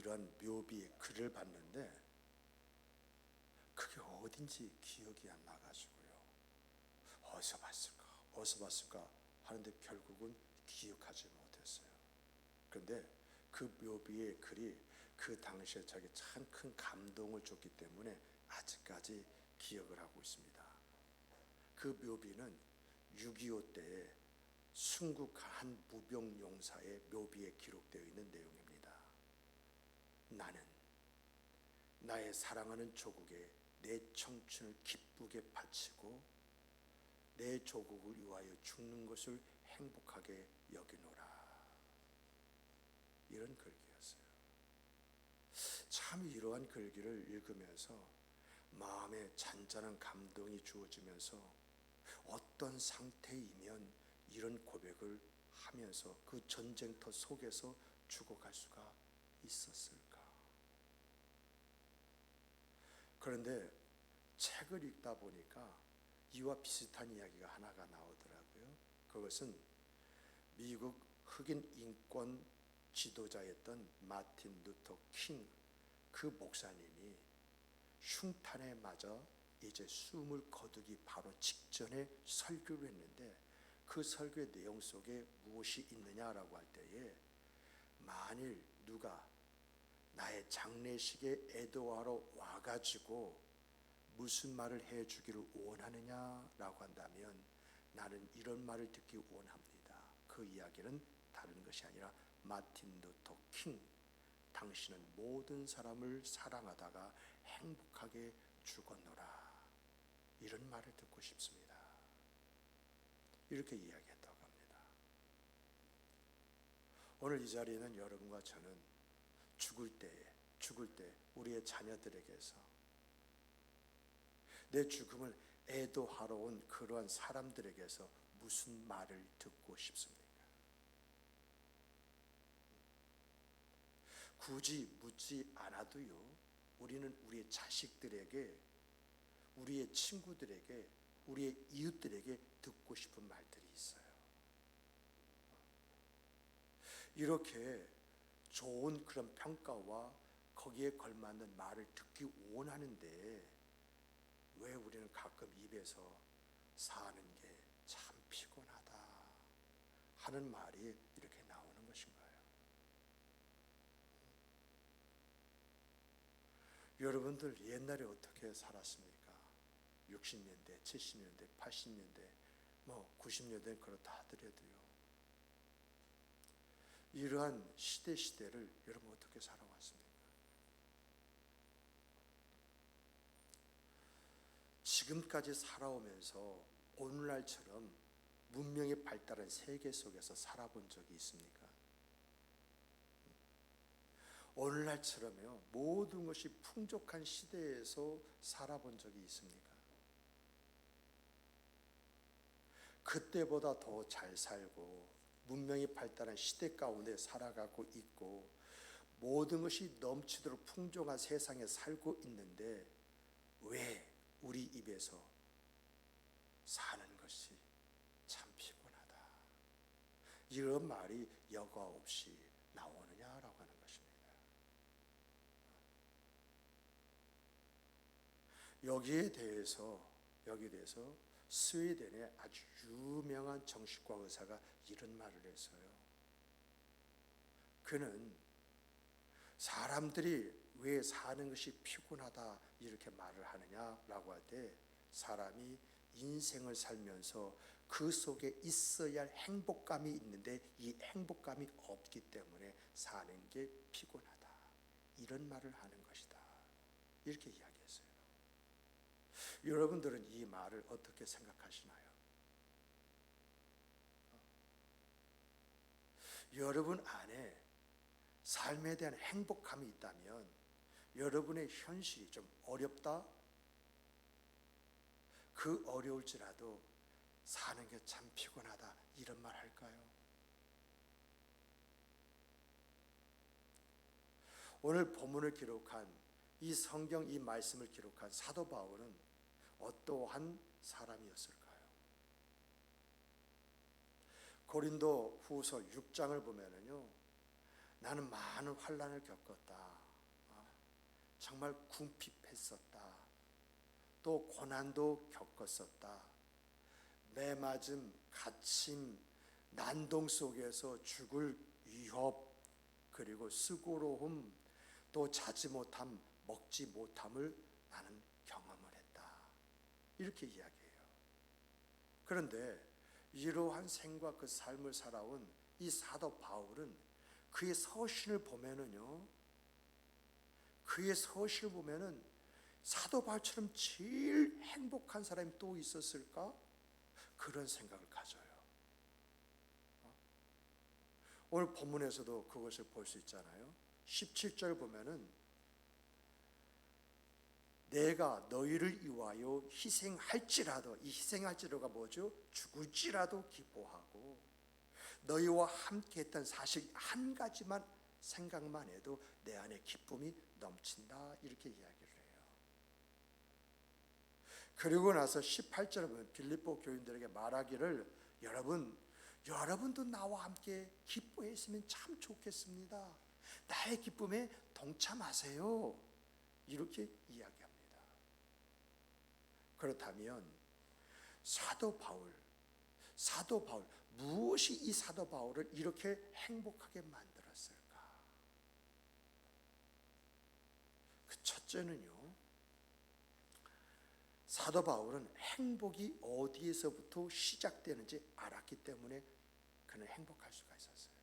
이러한 묘비의 글을 봤는데 그게 어딘지 기억이 안 나가지고요. 어디서 봤을까 하는데 결국은 기억하지 못했어요. 그런데 그 묘비의 글이 그 당시에 자기 참 큰 감동을 줬기 때문에 아직까지 기억을 하고 있습니다. 그 묘비는 6.25 때에 순국한 무병용사의 묘비에 기록되어 있는 내용입니다. 나는 나의 사랑하는 조국에 내 청춘을 기쁘게 바치고 내 조국을 위하여 죽는 것을 행복하게 여기노라. 이런 글귀였어요. 참 이러한 글귀를 읽으면서 마음에 잔잔한 감동이 주어지면서 어떤 상태이면 이런 고백을 하면서 그 전쟁터 속에서 죽어갈 수가 있었을까? 그런데 책을 읽다 보니까 이와 비슷한 이야기가 하나가 나오더라고요. 그것은 미국 흑인 인권 지도자였던 마틴 루터 킹 그 목사님이 흉탄에 맞아 이제 숨을 거두기 바로 직전에 설교를 했는데 그 설교의 내용 속에 무엇이 있느냐라고 할 때에 만일 누가 나의 장례식에 애도하러 와가지고 무슨 말을 해주기를 원하느냐라고 한다면 나는 이런 말을 듣기 원합니다. 그 이야기는 다른 것이 아니라 마틴 루터 킹, 당신은 모든 사람을 사랑하다가 행복하게 죽었노라. 이런 말을 듣고 싶습니다. 이렇게 이야기했다고 합니다. 오늘 이 자리에는 여러분과 저는 죽을 때 우리의 자녀들에게서 내 죽음을 애도하러 온 그러한 사람들에게서 무슨 말을 듣고 싶습니까? 굳이 묻지 않아도요, 우리는 우리의 자식들에게, 우리의 친구들에게, 우리의 이웃들에게 듣고 싶은 말들이 있어요. 이렇게 좋은 그런 평가와 거기에 걸맞는 말을 듣기 원하는데 왜 우리는 가끔 입에서 사는 게 참 피곤하다 하는 말이 이렇게 나오는 것인가요? 여러분들 옛날에 어떻게 살았습니까? 60년대, 70년대, 80년대, 90년대 그렇다 하더라도요. 이러한 시대를 여러분 어떻게 살아왔습니까? 지금까지 살아오면서 오늘날처럼 문명이 발달한 세계 속에서 살아본 적이 있습니까? 오늘날처럼요, 모든 것이 풍족한 시대에서 살아본 적이 있습니까? 그때보다 더 잘 살고 문명이 발달한 시대 가운데 살아가고 있고 모든 것이 넘치도록 풍족한 세상에 살고 있는데 왜 우리 입에서 사는 것이 참 피곤하다, 이런 말이 여과 없이 나오느냐라고 하는 것입니다. 여기에 대해서 스웨덴의 아주 유명한 정신과 의사가 이런 말을 했어요. 그는 사람들이 왜 사는 것이 피곤하다 이렇게 말을 하느냐라고 할 때 사람이 인생을 살면서 그 속에 있어야 할 행복감이 있는데 이 행복감이 없기 때문에 사는 게 피곤하다, 이런 말을 하는 것이다, 이렇게 이야기했어요. 여러분들은 이 말을 어떻게 생각하시나요? 여러분 안에 삶에 대한 행복감이 있다면 여러분의 현실이 좀 어렵다? 그 어려울지라도 사는 게 참 피곤하다, 이런 말 할까요? 오늘 본문을 기록한 이 성경 이 말씀을 기록한 사도 바울은 어떠한 사람이었을까요? 고린도 후서 6장을 보면은요, 나는 많은 환난을 겪었다. 정말 궁핍했었다. 또 고난도 겪었었다. 매맞음, 갇힘, 난동 속에서 죽을 위협, 그리고 수고로움, 또 자지 못함, 먹지 못함을 나는 경험을 했다. 이렇게 이야기해요. 그런데 이러한 생과 그 삶을 살아온 이 사도 바울은 그의 서신을 보면은요, 그의 서신을 보면은 사도 바울처럼 제일 행복한 사람이 또 있었을까? 그런 생각을 가져요. 오늘 본문에서도 그것을 볼 수 있잖아요. 17절 보면은 내가 너희를 위하여 희생할지라도, 이 희생할지라도가 뭐죠? 죽을지라도 기뻐하고 너희와 함께 했던 사실 한 가지만 생각만 해도 내 안에 기쁨이 넘친다. 이렇게 이야기를 해요. 그리고 나서 18절에 보면 빌립보 교인들에게 말하기를 여러분도 나와 함께 기뻐했으면 참 좋겠습니다. 나의 기쁨에 동참하세요. 이렇게 이야기합니다. 그렇다면 사도 바울 무엇이 이 사도 바울을 이렇게 행복하게 만들었을까? 그 첫째는요, 사도 바울은 행복이 어디에서부터 시작되는지 알았기 때문에 그는 행복할 수가 있었어요.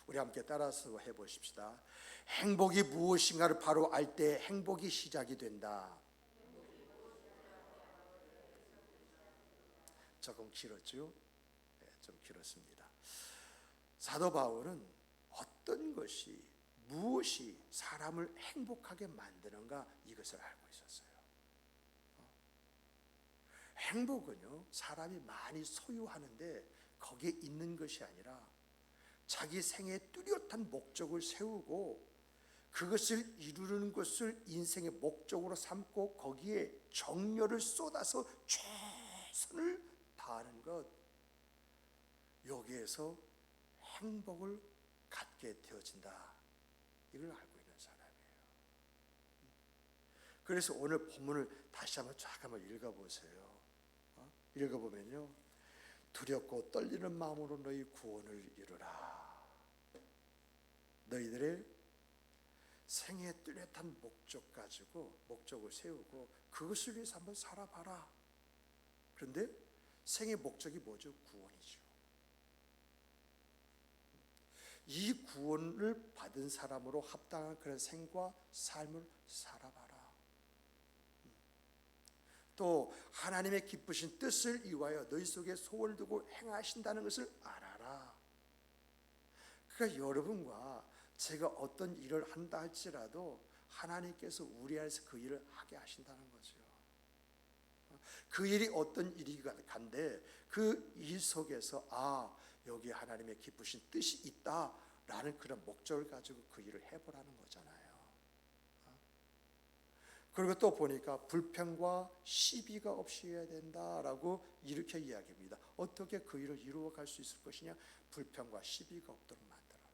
우리 함께 따라서 해보십시다. 행복이 무엇인가를 바로 알 때 행복이 시작이 된다. 조금 길었죠? 네, 좀 길었습니다. 사도 바울은 어떤 것이, 무엇이 사람을 행복하게 만드는가 이것을 알고 있었어요. 행복은요, 사람이 많이 소유하는데 거기에 있는 것이 아니라 자기 생에 뚜렷한 목적을 세우고 그것을 이루는 것을 인생의 목적으로 삼고 거기에 정열을 쏟아서 최선을 다하는 것, 여기에서 행복을 갖게 되어진다. 이걸 알고 있는 사람이에요. 그래서 오늘 본문을 다시 한번 읽어보세요. 읽어보면요, 두렵고 떨리는 마음으로 너희 구원을 이루라. 너희들의 생애 뚜렷한 목적 가지고 목적을 세우고 그것을 위해서 한번 살아봐라. 그런데 생의 목적이 뭐죠? 구원이죠. 이 구원을 받은 사람으로 합당한 그런 생과 삶을 살아봐라. 또 하나님의 기쁘신 뜻을 이루어 너희 속에 소원을 두고 행하신다는 것을 알아라. 그러니까 여러분과 제가 어떤 일을 한다 할지라도 하나님께서 우리 안에서 그 일을 하게 하신다는 거죠. 그 일이 어떤 일이 간데 그 일 속에서 여기 하나님의 기쁘신 뜻이 있다라는 그런 목적을 가지고 그 일을 해보라는 거잖아요. 그리고 또 보니까 불평과 시비가 없이 해야 된다라고 이렇게 이야기합니다. 어떻게 그 일을 이루어갈 수 있을 것이냐? 불평과 시비가 없도록 만들어라.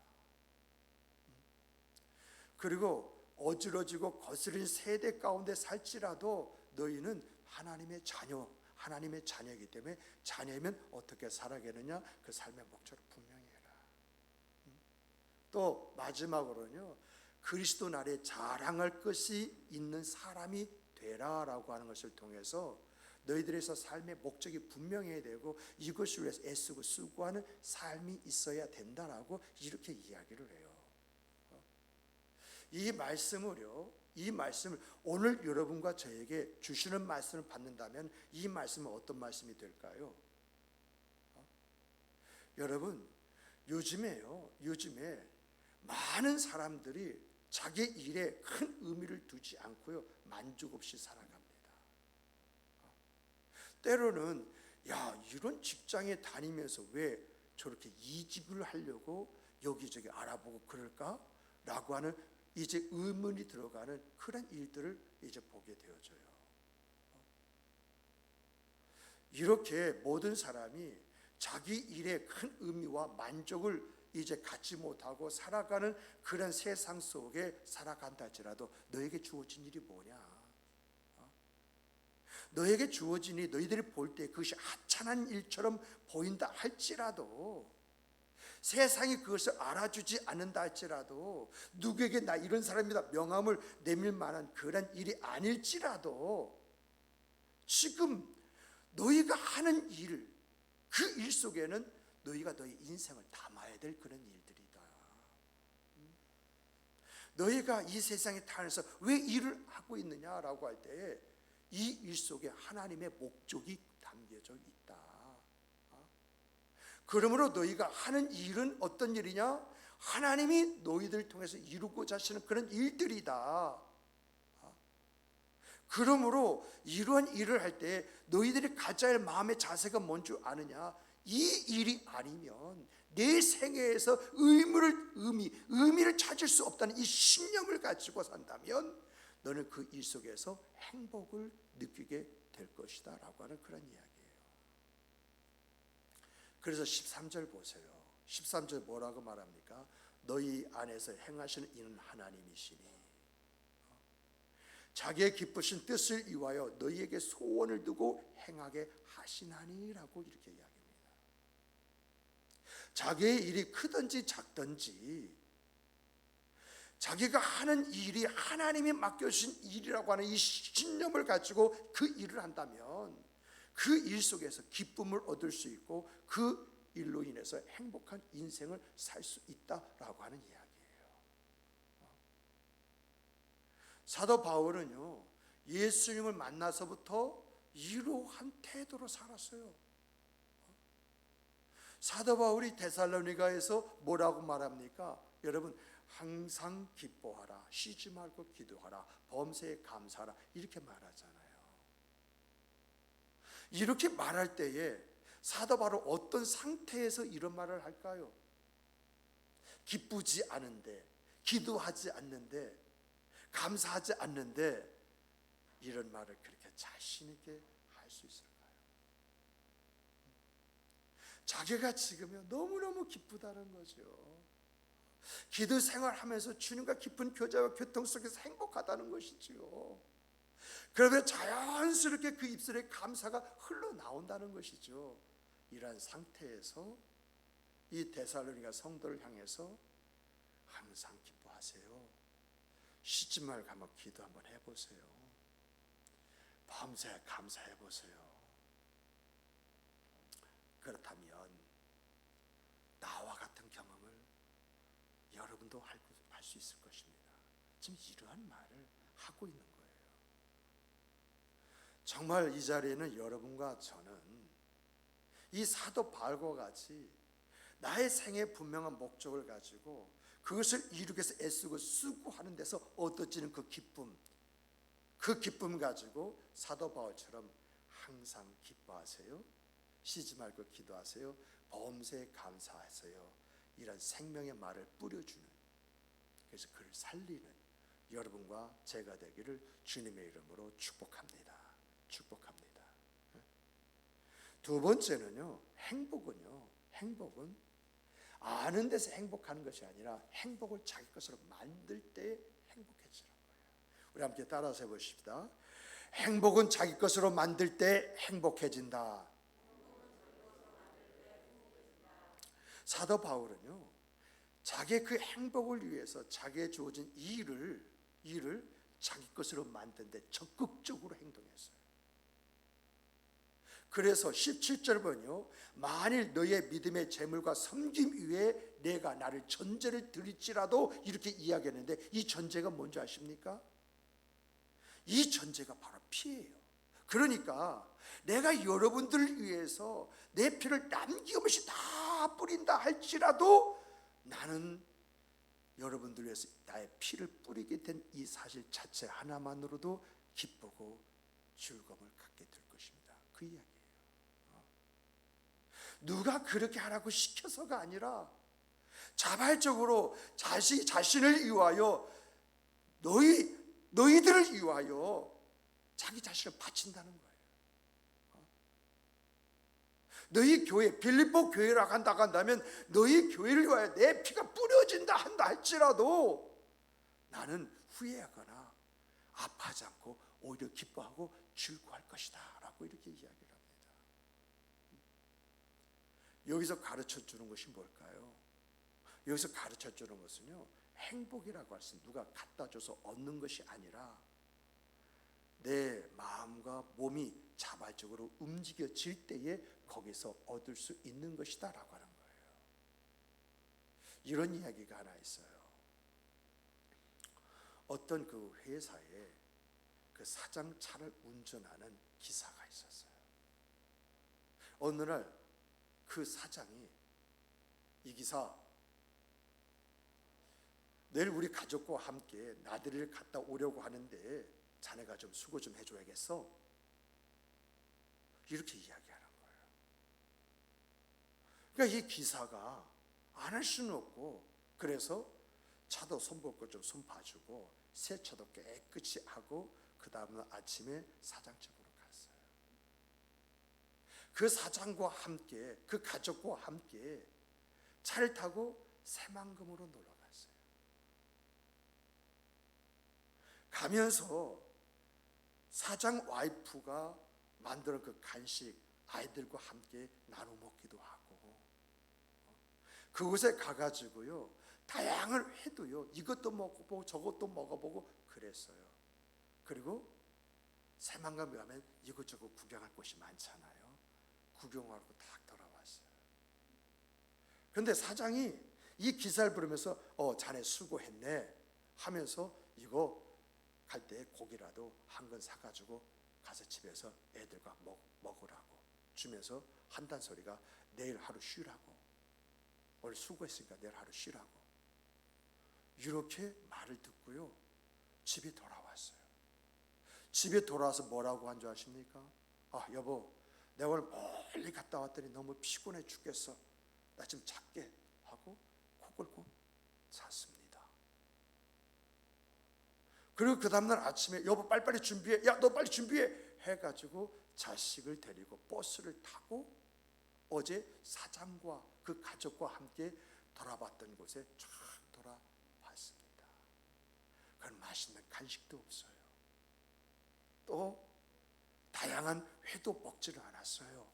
그리고 어지러지고 거스린 세대 가운데 살지라도 너희는 하나님의 자녀이기 때문에 자녀이면 어떻게 살아가느냐? 그 삶의 목적을 분명히 해라. 또 마지막으로는요, 그리스도 나라에 자랑할 것이 있는 사람이 되라라고 하는 것을 통해서 너희들에서 삶의 목적이 분명해야 되고 이것을 위해서 애쓰고 수고하는 삶이 있어야 된다라고 이렇게 이야기를 해요. 이 말씀을 오늘 여러분과 저에게 주시는 말씀을 받는다면 이 말씀은 어떤 말씀이 될까요? 여러분, 요즘에 많은 사람들이 자기 일에 큰 의미를 두지 않고요, 만족 없이 살아갑니다. 때로는 이런 직장에 다니면서 왜 저렇게 이직을 하려고 여기저기 알아보고 그럴까? 라고 하는 이제 의문이 들어가는 그런 일들을 이제 보게 되어져요. 이렇게 모든 사람이 자기 일에 큰 의미와 만족을 이제 갖지 못하고 살아가는 그런 세상 속에 살아간다 할지라도 너에게 주어진 일이 뭐냐? 너에게 주어진 일이 너희들이 볼 때 그것이 하찮은 일처럼 보인다 할지라도, 세상이 그것을 알아주지 않는다 할지라도, 누구에게 나 이런 사람이다 명함을 내밀 만한 그런 일이 아닐지라도, 지금 너희가 하는 일, 그 일 속에는 너희가 너희 인생을 담아야 될 그런 일들이다. 너희가 이 세상에 태어나서 왜 일을 하고 있느냐라고 할 때에 이 일 속에 하나님의 목적이 담겨져 있다. 그러므로 너희가 하는 일은 어떤 일이냐? 하나님이 너희들을 통해서 이루고자 하시는 그런 일들이다. 그러므로 이러한 일을 할 때 너희들이 가져야 할 마음의 자세가 뭔 줄 아느냐? 이 일이 아니면 내 생애에서 의미를 찾을 수 없다는 이 신념을 가지고 산다면 너는 그 일 속에서 행복을 느끼게 될 것이다 라고 하는 그런 이야기예요. 그래서 13절 보세요. 13절 뭐라고 말합니까? 너희 안에서 행하시는 이는 하나님이시니 자기의 기쁘신 뜻을 이루어 너희에게 소원을 두고 행하게 하시나니라고 이렇게 이야기합니다. 자기의 일이 크든지 작든지 자기가 하는 일이 하나님이 맡겨주신 일이라고 하는 이 신념을 가지고 그 일을 한다면 그 일 속에서 기쁨을 얻을 수 있고 그 일로 인해서 행복한 인생을 살 수 있다라고 하는 이야기예요. 사도 바울은요, 예수님을 만나서부터 이러한 태도로 살았어요. 사도 바울이 데살로니가에서 뭐라고 말합니까? 여러분, 항상 기뻐하라, 쉬지 말고 기도하라, 범사에 감사하라, 이렇게 말하잖아요. 이렇게 말할 때에 사도 바울은 어떤 상태에서 이런 말을 할까요? 기쁘지 않은데, 기도하지 않는데, 감사하지 않는데 이런 말을 그렇게 자신 있게 할 수 있을까요? 자기가 지금 너무너무 기쁘다는 거죠. 기도 생활하면서 주님과 깊은 교제와 교통 속에서 행복하다는 것이지요. 그러면 자연스럽게 그 입술에 감사가 흘러나온다는 것이죠. 이러한 상태에서 이 데살로니가 성도를 향해서 항상 기뻐하세요, 쉬지 말고 한번 기도 한번 해보세요, 밤새 감사해보세요. 그렇다면 나와 같은 경험을 여러분도 할 수 있을 것입니다. 지금 이러한 말을 하고 있는 거예요. 정말 이 자리에는 여러분과 저는 이 사도 바울과 같이 나의 생애 분명한 목적을 가지고 그것을 이루기 위해서 애쓰고 수고하는 데서 얻어지는 그 기쁨 가지고 사도 바울처럼 항상 기뻐하세요, 쉬지 말고 기도하세요, 범사에 감사하세요, 이런 생명의 말을 뿌려주는, 그래서 그를 살리는 여러분과 제가 되기를 주님의 이름으로 축복합니다. 축복합니다. 두 번째는요, 행복은 아는 데서 행복하는 것이 아니라 행복을 자기 것으로 만들 때 행복해지는 거예요. 우리 함께 따라서 해보십시다. 행복은 자기 것으로 만들 때 행복해진다. 사도 바울은요, 자기의 그 행복을 위해서 자기의 주어진 일을 자기 것으로 만드는데 적극적으로 행동했어요. 그래서 17절 보면요, 만일 너의 믿음의 재물과 섬김 위에 내가 나를 전제를 드릴지라도 이렇게 이야기했는데, 이 전제가 뭔지 아십니까? 이 전제가 바로 피예요. 그러니까 내가 여러분들을 위해서 내 피를 남김없이 다 뿌린다 할지라도 나는 여러분들 위해서 나의 피를 뿌리게 된 이 사실 자체 하나만으로도 기쁘고 즐거움을 갖게 될 것입니다. 그 이야기예요. 누가 그렇게 하라고 시켜서가 아니라 자발적으로 자신을 위하여 너희들을 위하여 자기 자신을 바친다는 거예요. 너희 교회, 빌립보 교회라고 한다면 너희 교회를 위하여 내 피가 뿌려진다 한다 할지라도 나는 후회하거나 아파하지 않고 오히려 기뻐하고 즐거워할 것이다 라고 이렇게 이야기를 합니다. 여기서 가르쳐 주는 것이 뭘까요? 여기서 가르쳐 주는 것은요, 행복이라고 할 수 있는, 누가 갖다 줘서 얻는 것이 아니라 내 마음과 몸이 자발적으로 움직여질 때에 거기서 얻을 수 있는 것이다 라고 하는 거예요. 이런 이야기가 하나 있어요. 어떤 그 회사에 그 사장 차를 운전하는 기사가 있었어요. 어느 날 그 사장이, 이 기사, 내일 우리 가족과 함께 나들이를 갔다 오려고 하는데 자네가 좀 수고 좀 해줘야겠어, 이렇게 이야기하는 거예요. 그러니까 이 기사가 안 할 수는 없고, 그래서 차도 손볼 것 좀 손 봐주고 세차도 깨끗이 하고 그 다음날 아침에 사장 집으로 갔어요. 그 사장과 함께, 그 가족과 함께 차를 타고 새만금으로 놀러 갔어요. 가면서 사장 와이프가 만드는 그 간식 아이들과 함께 나눠 먹기도 하고, 그곳에 가가지고요 다양을 해도요 이것도 먹어보고 저것도 먹어보고 그랬어요. 그리고 새만금에 가면 이것저것 구경할 곳이 많잖아요. 구경하고 딱 돌아왔어요. 그런데 사장이 이 기사를 부르면서 자네 수고했네 하면서 이거 갈 때 고기라도 한 건 사가지고 가서 집에서 애들과 먹으라고 주면서 한단 소리가 내일 하루 쉬라고, 오늘 수고했으니까 내일 하루 쉬라고, 이렇게 말을 듣고요 집에 돌아왔어요. 집에 돌아와서 뭐라고 한 줄 아십니까? 여보, 내가 오늘 멀리 갔다 왔더니 너무 피곤해 죽겠어, 나 좀 잘게 하고 코 골고 잤습니다. 그리고 그 다음날 아침에 여보 빨리빨리 준비해, 야 너 빨리 준비해 해가지고 자식을 데리고 버스를 타고 어제 사장과 그 가족과 함께 돌아봤던 곳에 쫙 돌아봤습니다. 그런 맛있는 간식도 없어요. 또 다양한 회도 먹지를 않았어요.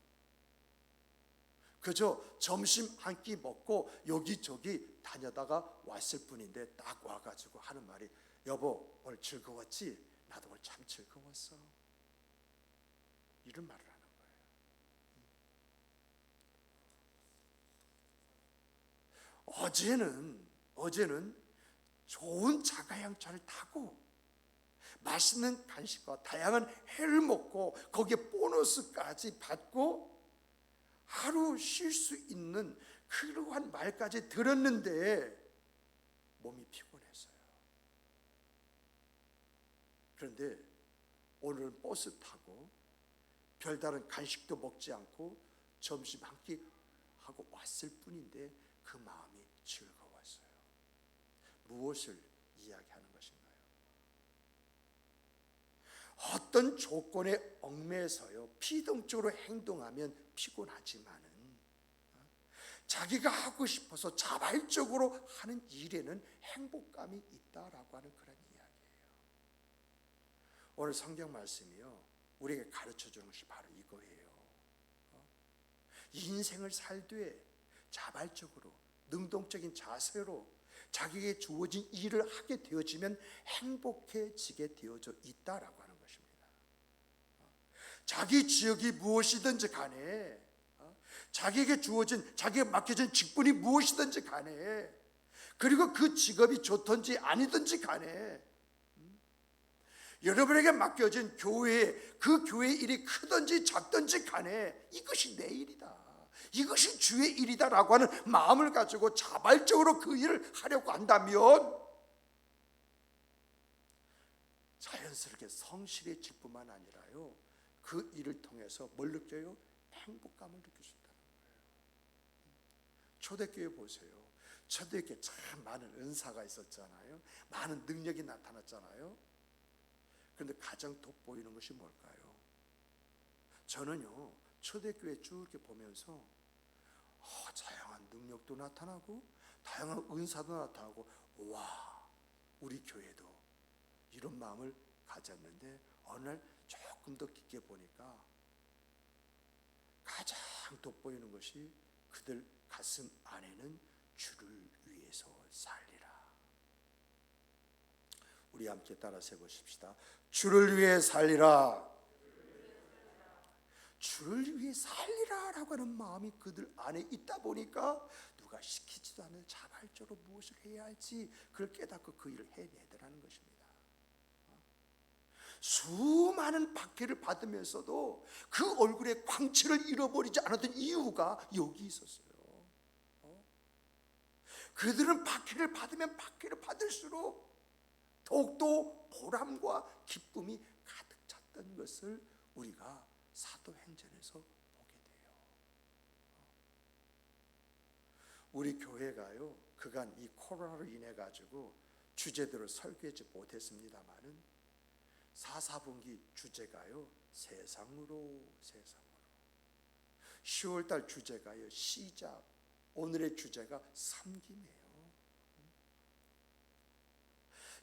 그저 점심 한 끼 먹고 여기저기 다녀다가 왔을 뿐인데 딱 와가지고 하는 말이, 여보 오늘 즐거웠지? 나도 오늘 참 즐거웠어, 이런 말을 하는 거예요. 어제는 좋은 자가용차를 타고 맛있는 간식과 다양한 회를 먹고 거기에 보너스까지 받고 하루 쉴 수 있는 그러한 말까지 들었는데 몸이 피곤했어요. 그런데 오늘은 버스 타고 별다른 간식도 먹지 않고 점심 한 끼 하고 왔을 뿐인데 그 마음이 즐거웠어요. 무엇을 이야기하는 것인가요? 어떤 조건에 얽매여서요 피동적으로 행동하면 피곤하지만은 자기가 하고 싶어서 자발적으로 하는 일에는 행복감이 있다라고 하는 그런 이야기예요. 오늘 성경 말씀이요 우리에게 가르쳐주는 것이 바로 이거예요. 인생을 살되 자발적으로 능동적인 자세로 자기에게 주어진 일을 하게 되어지면 행복해지게 되어져 있다라고 하는 것입니다. 자기 지역이 무엇이든지 간에, 자기에게 주어진, 자기에게 맡겨진 직분이 무엇이든지 간에, 그리고 그 직업이 좋든지 아니든지 간에, 여러분에게 맡겨진 교회, 그 교회 일이 크든지 작든지 간에 이것이 내 일이다, 이것이 주의 일이다라고 하는 마음을 가지고 자발적으로 그 일을 하려고 한다면 자연스럽게 성실해질 뿐만 아니라요 그 일을 통해서 뭘 느껴요? 행복감을 느낄 수 있다는 거예요. 초대교회 보세요. 초대교회 참 많은 은사가 있었잖아요. 많은 능력이 나타났잖아요. 그런데 가장 돋보이는 것이 뭘까요? 저는요 초대교회 쭉 이렇게 보면서 다양한 능력도 나타나고 다양한 은사도 나타나고, 와, 우리 교회도 이런 마음을 가졌는데 어느 날 조금 더 깊게 보니까 가장 돋보이는 것이 그들 가슴 안에는 주를 위해서 살리라. 우리 함께 따라서 해보십시다. 주를 위해 살리라. 주를 위해 살리라라고 하는 마음이 그들 안에 있다 보니까 누가 시키지도 않는 자발적으로 무엇을 해야 할지 그걸 깨닫고 그 일을 해내더라는 것입니다. 수많은 박해를 받으면서도 그 얼굴에 광채를 잃어버리지 않았던 이유가 여기 있었어요. 그들은 박해를 받으면 박해를 받을수록 더욱더 보람과 기쁨이 가득 찼던 것을 우리가 사도행전에서 보게 돼요. 우리 교회가요, 그간 이 코로나로 인해 가지고 주제들을 설계하지 못했습니다만은 4, 4분기 주제가요, 세상으로. 10월달 주제가요, 시작. 오늘의 주제가 섬김이에요.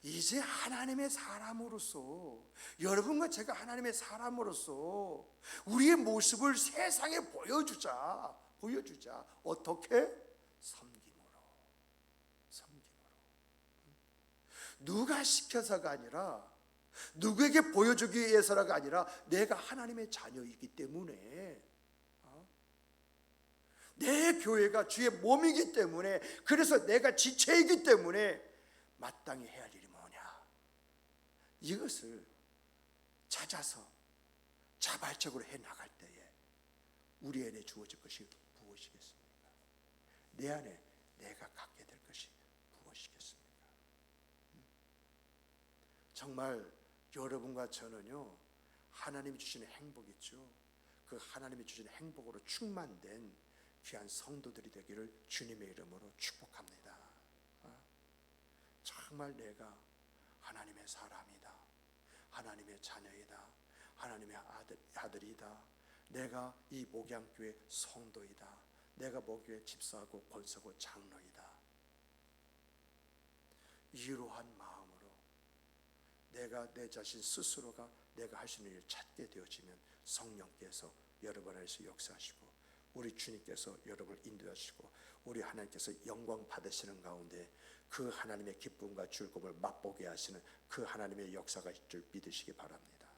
이제 하나님의 사람으로서, 여러분과 제가 하나님의 사람으로서 우리의 모습을 세상에 보여주자. 어떻게? 섬김으로. 누가 시켜서가 아니라, 누구에게 보여주기 위해서가 아니라 내가 하나님의 자녀이기 때문에, 내 교회가 주의 몸이기 때문에, 그래서 내가 지체이기 때문에 마땅히 해야 할 일이 뭐냐, 이것을 찾아서 자발적으로 해나갈 때에 우리 안에 주어질 것이 무엇이겠습니까? 내 안에 내가 갖게 될 것이 무엇이겠습니까? 정말 여러분과 저는요, 하나님이 주시는 행복 있죠. 그 하나님이 주시는 행복으로 충만된 귀한 성도들이 되기를 주님의 이름으로 축복합니다. 정말 내가 하나님의 사람이다, 하나님의 자녀이다, 하나님의 아들이다, 내가 이 목양교회 성도이다, 내가 목교회 집사하고 권사고 장로이다, 이러한 마음으로 내가 내 자신 스스로가 내가 할 수 있는 일을 찾게 되어지면 성령께서 여러분 안에서 역사하시고 우리 주님께서 여러분을 인도하시고 우리 하나님께서 영광 받으시는 가운데 그 하나님의 기쁨과 즐거움을 맛보게 하시는 그 하나님의 역사가 있을 줄 믿으시기 바랍니다.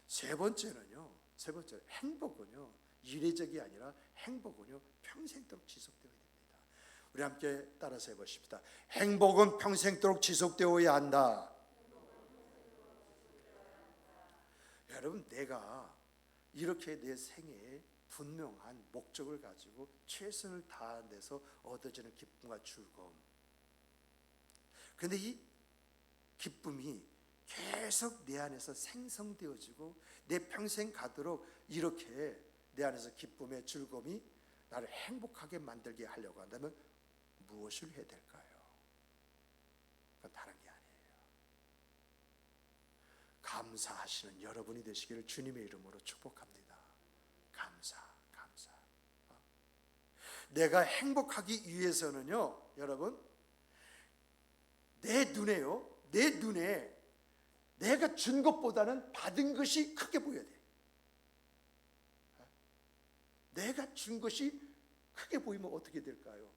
세 번째는 행복은요, 이례적이 아니라 행복은요, 평생도록 지속되어야 됩니다. 우리 함께 따라서 해보십시다. 행복은 평생도록 지속되어야 한다. 여러분, 내가 이렇게 내 생애에 분명한 목적을 가지고 최선을 다해서 얻어지는 기쁨과 즐거움, 그런데 이 기쁨이 계속 내 안에서 생성되어지고 내 평생 가도록 이렇게 내 안에서 기쁨의 즐거움이 나를 행복하게 만들게 하려고 한다면 무엇을 해야 될까요? 그건 다른 게 아니에요. 감사하시는 여러분이 되시기를 주님의 이름으로 축복합니다. 감사. 내가 행복하기 위해서는요, 여러분, 내 눈에 내가 준 것보다는 받은 것이 크게 보여야 돼. 내가 준 것이 크게 보이면 어떻게 될까요?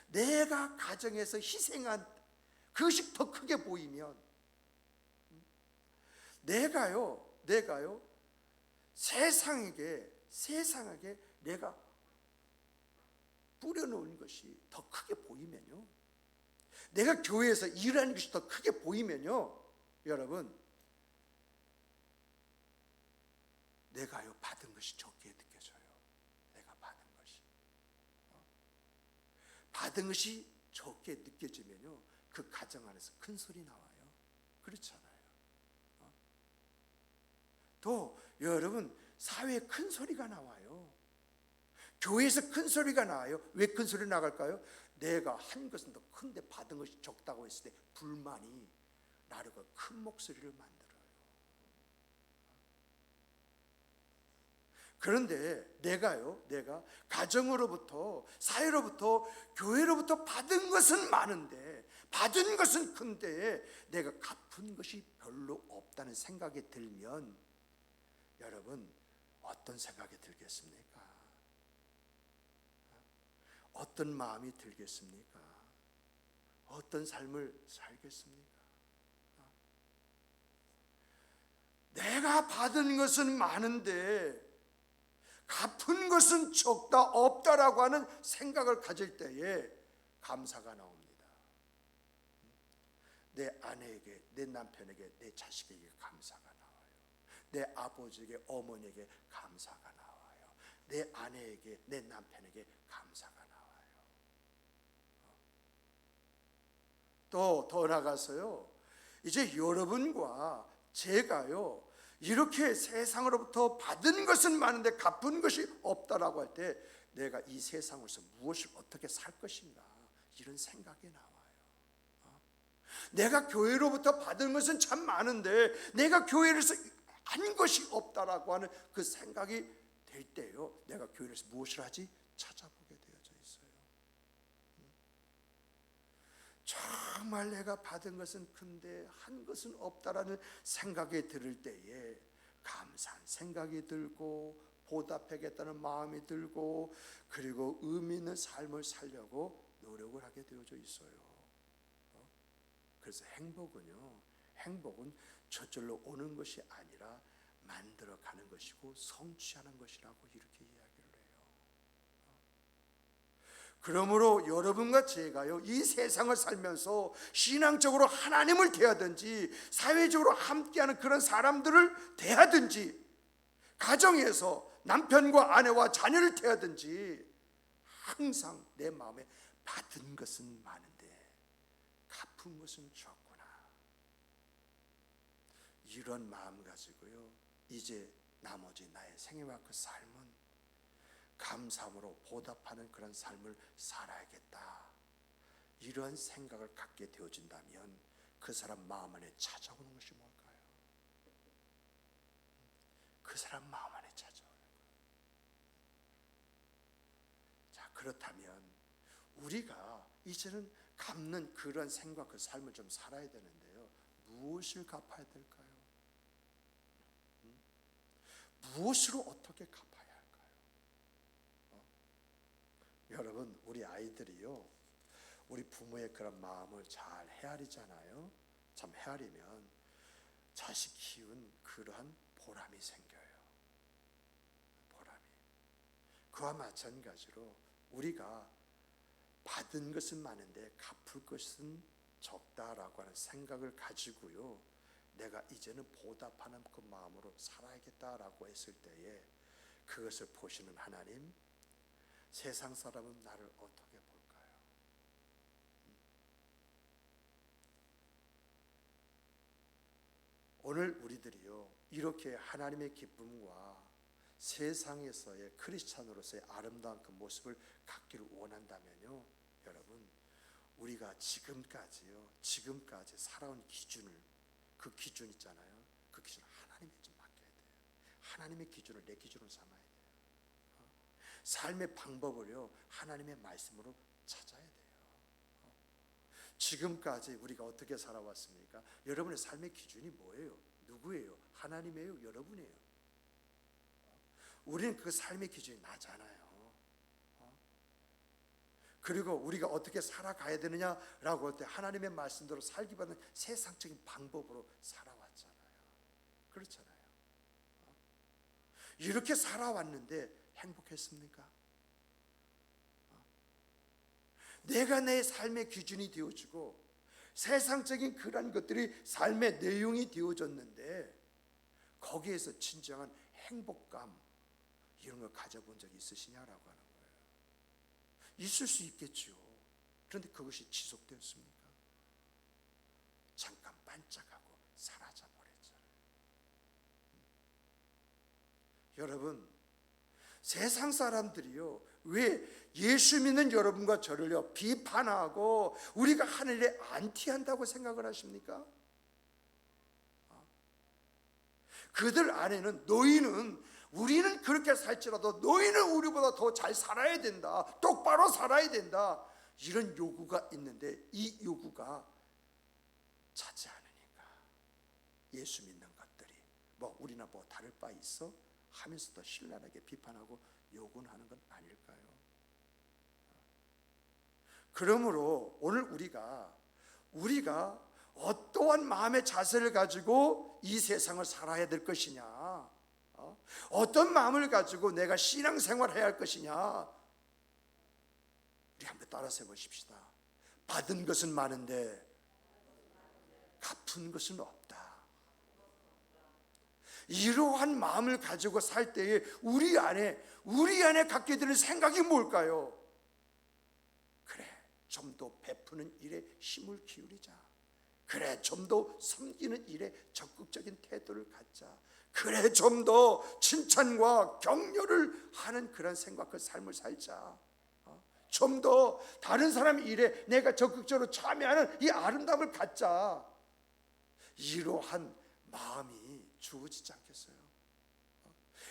내가 가정에서 희생한 그것이 더 크게 보이면, 내가요 세상에게 내가 뿌려놓은 것이 더 크게 보이면요, 내가 교회에서 일하는 것이 더 크게 보이면요, 여러분, 내가요 받은 것이 적게 느껴져요. 내가 받은 것이 적게 느껴지면요, 그 가정 안에서 큰 소리 나와요. 그렇잖아요. 또 여러분, 사회에 큰 소리가 나와요. 교회에서 큰 소리가 나와요. 왜 큰 소리 나갈까요? 내가 한 것은 더 큰데 받은 것이 적다고 했을 때 불만이 나를 큰 목소리를 만들어요. 그런데 내가 가정으로부터, 사회로부터, 교회로부터 받은 것은 많은데, 받은 것은 큰데 내가 갚은 것이 별로 없다는 생각이 들면 여러분 어떤 생각이 들겠습니까? 어떤 마음이 들겠습니까? 어떤 삶을 살겠습니까? 내가 받은 것은 많은데 갚은 것은 적다, 없다라고 하는 생각을 가질 때에 감사가 나옵니다. 내 아내에게, 내 남편에게, 내 자식에게 감사가 나와요. 내 아버지에게, 어머니에게 감사가 나와요. 내 아내에게, 내 남편에게 감사가 나와요. 또 더 나가서요, 이제 여러분과 제가요, 이렇게 세상으로부터 받은 것은 많은데 갚은 것이 없다라고 할 때 내가 이 세상에서 무엇을 어떻게 살 것인가, 이런 생각이 나와요. 내가 교회로부터 받은 것은 참 많은데 내가 교회에서 한 것이 없다라고 하는 그 생각이 될 때요, 내가 교회에서 무엇을 하지? 찾아보게 되어져 있어요. 정말 내가 받은 것은 큰데 한 것은 없다라는 생각이 들을 때에 감사한 생각이 들고 보답하겠다는 마음이 들고, 그리고 의미 있는 삶을 살려고 노력을 하게 되어져 있어요. 그래서 행복은 저절로 오는 것이 아니라 만들어가는 것이고 성취하는 것이라고 이렇게 이야기를 해요. 그러므로 여러분과 제가요, 이 세상을 살면서 신앙적으로 하나님을 대하든지 사회적으로 함께하는 그런 사람들을 대하든지, 가정에서 남편과 아내와 자녀를 대하든지, 항상 내 마음에 받은 것은 많은데 갚은 것은 적구나, 이런 마음 가지고요, 이제 나머지 나의 생애와 그 삶은 감사함으로 보답하는 그런 삶을 살아야겠다, 이러한 생각을 갖게 되어진다면 그 사람 마음 안에 찾아오는 것이 뭘까요? 그 사람 마음 안에 찾아오는 거예요. 자, 그렇다면 우리가 이제는 갚는 그런 생각, 그 삶을 좀 살아야 되는데요, 무엇을 갚아야 될까요? 무엇으로 어떻게 갚아야 할까요? 여러분, 우리 아이들이요, 우리 부모의 그런 마음을 잘 헤아리잖아요. 참 헤아리면 자식 키운 그러한 보람이 생겨요. 보람이. 그와 마찬가지로 우리가 받은 것은 많은데 갚을 것은 적다라고 하는 생각을 가지고요, 내가 이제는 보답하는 그 마음으로 살아야겠다라고 했을 때에 그것을 보시는 하나님, 세상 사람은 나를 어떻게 볼까요? 오늘 우리들이요, 이렇게 하나님의 기쁨과 세상에서의 크리스찬으로서의 아름다운 그 모습을 갖기를 원한다면요, 여러분, 우리가 지금까지 살아온 기준을, 그 기준 있잖아요, 그 기준을 하나님께 좀 맡겨야 돼요. 하나님의 기준을 내 기준으로 삼아야 돼요. 삶의 방법을요, 하나님의 말씀으로 찾아야 돼요. 지금까지 우리가 어떻게 살아왔습니까? 여러분의 삶의 기준이 뭐예요? 누구예요? 하나님이에요? 여러분이에요? 우리는 그 삶의 기준이 나잖아요. 그리고 우리가 어떻게 살아가야 되느냐라고 할 때 하나님의 말씀대로 살기보다는 세상적인 방법으로 살아왔잖아요. 그렇잖아요. 이렇게 살아왔는데 행복했습니까? 내가 내 삶의 기준이 되어지고 세상적인 그런 것들이 삶의 내용이 되어졌는데 거기에서 진정한 행복감, 이런 걸 가져본 적이 있으시냐라고 하는 거예요. 있을 수 있겠죠. 그런데 그것이 지속되었습니까? 잠깐 반짝하고 사라져 버렸잖아요. 여러분, 세상 사람들이요, 왜 예수 믿는 여러분과 저를요 비판하고 우리가 하늘에 안티한다고 생각을 하십니까? 그들 안에는, 너희는 우리는 그렇게 살지라도 너희는 우리보다 더 잘 살아야 된다, 똑바로 살아야 된다, 이런 요구가 있는데 이 요구가 차지 않으니까 예수 믿는 것들이 뭐 우리나 뭐 다를 바 있어? 하면서도 신랄하게 비판하고 요구는 하는 건 아닐까요? 그러므로 오늘 우리가 어떠한 마음의 자세를 가지고 이 세상을 살아야 될 것이냐, 어떤 마음을 가지고 내가 신앙생활을 해야 할 것이냐, 우리 한번 따라서 해보십시다. 받은 것은 많은데 갚은 것은 없다. 이러한 마음을 가지고 살 때에 우리 안에 갖게 되는 생각이 뭘까요? 그래, 좀 더 베푸는 일에 힘을 기울이자. 그래, 좀 더 섬기는 일에 적극적인 태도를 갖자. 그래, 좀 더 칭찬과 격려를 하는 그런 생각과 삶을 살자. 좀 더 다른 사람 일에 내가 적극적으로 참여하는 이 아름다움을 갖자. 이러한 마음이 주어지지 않겠어요?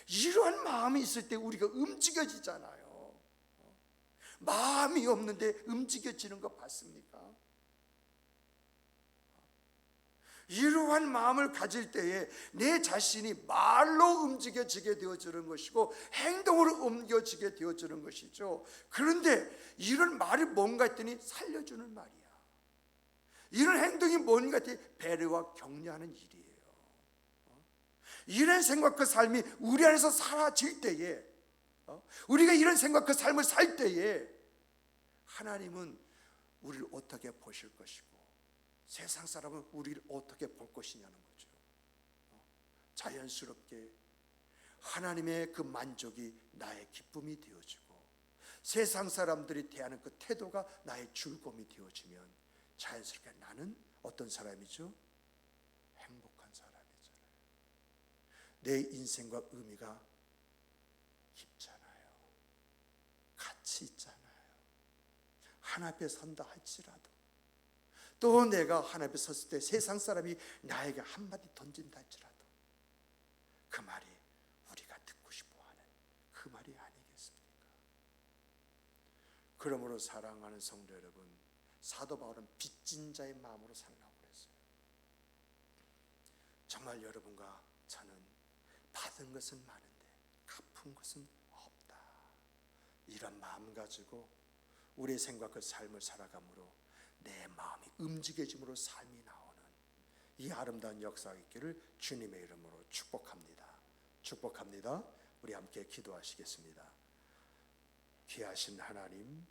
이러한 마음이 있을 때 우리가 움직여지잖아요. 마음이 없는데 움직여지는 거 봤습니까? 이러한 마음을 가질 때에 내 자신이 말로 움직여지게 되어지는 것이고 행동으로 옮겨지게 되어지는 것이죠. 그런데 이런 말이 뭔가 했더니 살려주는 말이야. 이런 행동이 뭔가 했더니 배려와 격려하는 일이에요. 이런 생각과 삶이 우리 안에서 사라질 때에, 우리가 이런 생각과 삶을 살 때에 하나님은 우리를 어떻게 보실 것이고 세상 사람은 우리를 어떻게 볼 것이냐는 거죠. 자연스럽게 하나님의 그 만족이 나의 기쁨이 되어지고 세상 사람들이 대하는 그 태도가 나의 즐거움이 되어지면 자연스럽게 나는 어떤 사람이죠? 행복한 사람이잖아요. 내 인생과 의미가 깊잖아요. 가치 있잖아요. 하나님 앞에 선다 할지라도, 또 내가 하나님 앞에 섰을 때 세상 사람이 나에게 한마디 던진다 할지라도 그 말이 우리가 듣고 싶어하는 그 말이 아니겠습니까? 그러므로 사랑하는 성도 여러분, 사도 바울은 빚진 자의 마음으로 살라고 그랬어요. 정말 여러분과 저는 받은 것은 많은데 갚은 것은 없다, 이런 마음 가지고 우리의 생각과 삶을 살아감으로 내 마음이 움직여짐으로 삶이 나오는 이 아름다운 역사가 있기를 주님의 이름으로 축복합니다. 축복합니다. 우리 함께 기도하시겠습니다. 귀하신 하나님,